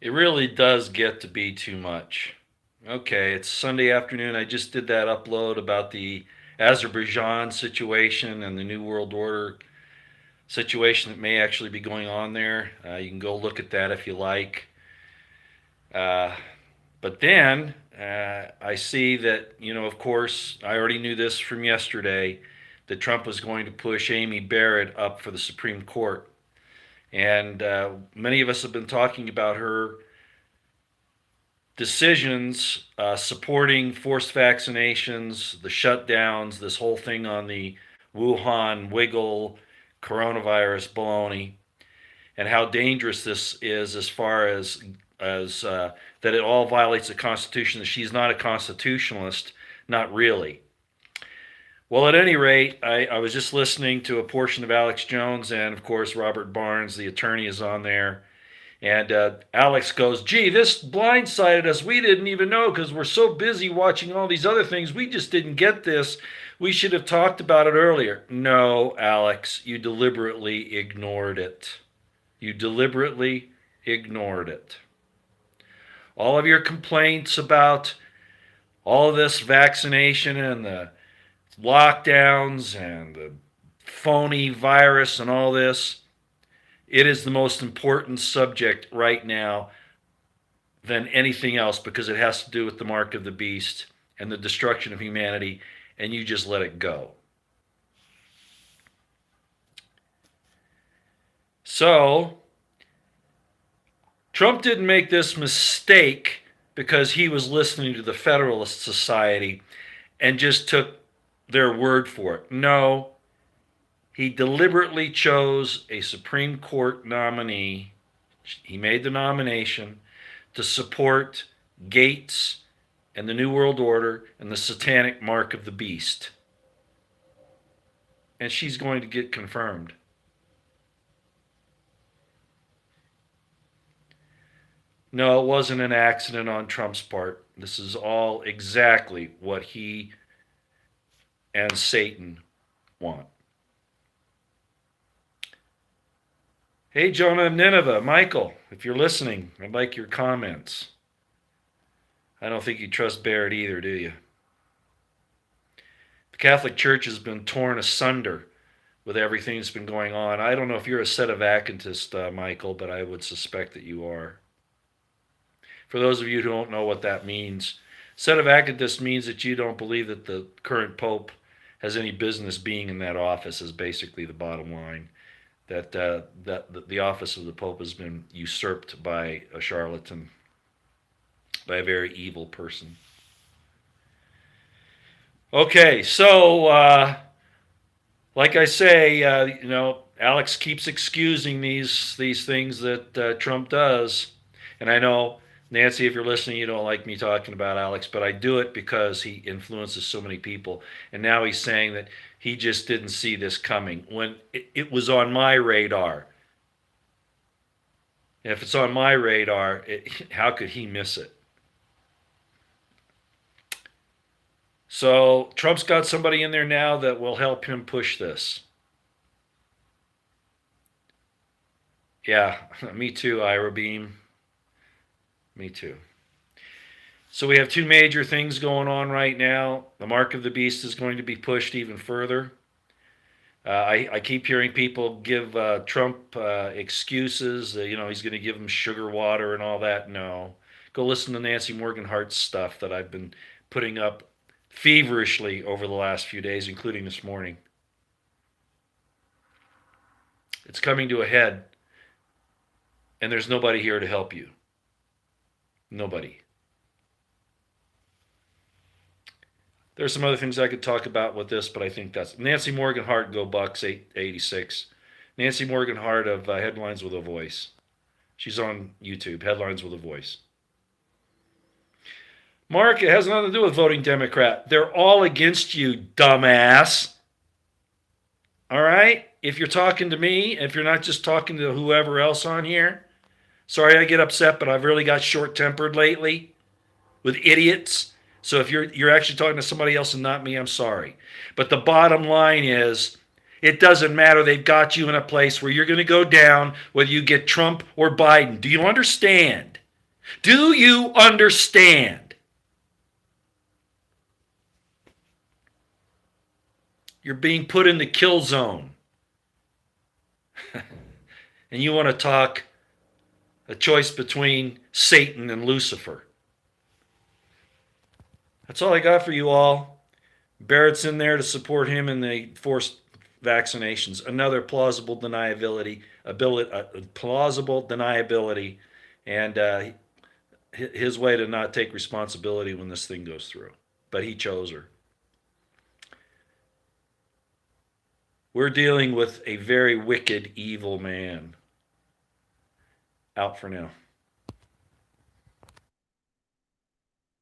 It really does get to be too much. Okay, it's Sunday afternoon. I just did that upload about the Azerbaijan situation and the New World Order situation that may actually be going on there. You can go look at that if you like. Uh, but then I see that, of course, I already knew this from yesterday that Trump was going to push Amy Barrett up for the Supreme Court. And many of us have been talking about her decisions supporting forced vaccinations, the shutdowns, this whole thing on the Wuhan wiggle coronavirus baloney, and how dangerous this is as far as that it all violates the Constitution. That she's not a constitutionalist, not really. Well, at any rate, I was just listening to a portion of Alex Jones, and of course Robert Barnes, the attorney, is on there. And Alex goes, "Gee, this blindsided us. We didn't even know because we're so busy watching all these other things. We just didn't get this. We should have talked about it earlier." No, Alex, you deliberately ignored it. You deliberately ignored it. All of your complaints about all of this vaccination and the lockdowns and the phony virus and all this, it is the most important subject right now than anything else because it has to do with the mark of the beast and the destruction of humanity, and you just let it go. So, Trump didn't make this mistake because he was listening to the Federalist Society and just took their word for it. No, he deliberately chose a Supreme Court nominee. He made the nomination to support Gates and the New World Order and the satanic mark of the beast. And she's going to get confirmed. No, it wasn't an accident on Trump's part. This is all exactly what he and Satan want. Hey, Jonah of Nineveh, Michael, if you're listening, I'd like your comments. I don't think you trust Barrett either, do you? The Catholic Church has been torn asunder with everything that's been going on. I don't know if you're a sedevacantist, Michael, but I would suspect that you are. For those of you who don't know what that means, sedevacantist means that you don't believe that the current pope has any business being in that office, is basically the bottom line. That the office of the pope has been usurped by a charlatan, by a very evil person. Okay, so like I say, Alex keeps excusing these things that Trump does, and I know, Nancy, if you're listening, you don't like me talking about Alex, but I do it because he influences so many people, and now he's saying that he just didn't see this coming when it was on my radar. And if it's on my radar, how could he miss it? So Trump's got somebody in there now that will help him push this. Yeah, me too, Ira Beam. Me too. So we have two major things going on right now. The mark of the beast is going to be pushed even further. I keep hearing people give Trump excuses. He's going to give them sugar water and all that. No. Go listen to Nancy Morganhart's stuff that I've been putting up feverishly over the last few days, including this morning. It's coming to a head, and there's nobody here to help you. Nobody. There's some other things I could talk about with this, but I think that's Nancy Morganhart. Go Bucks 886. Nancy Morganhart of Headlines with a Voice. She's on YouTube. Headlines with a Voice. Mark, it has nothing to do with voting Democrat. They're all against you, dumbass. All right? If you're talking to me, if you're not just talking to whoever else on here, sorry I get upset, but I've really got short-tempered lately with idiots. So if you're actually talking to somebody else and not me, I'm sorry. But the bottom line is, it doesn't matter. They've got you in a place where you're going to go down whether you get Trump or Biden. Do you understand? Do you understand? You're being put in the kill zone. And you want to talk a choice between Satan and Lucifer. That's all I got for you all. Barrett's in there to support him in the forced vaccinations. Another plausible deniability, and his way to not take responsibility when this thing goes through. But he chose her. We're dealing with a very wicked, evil man. Out for now.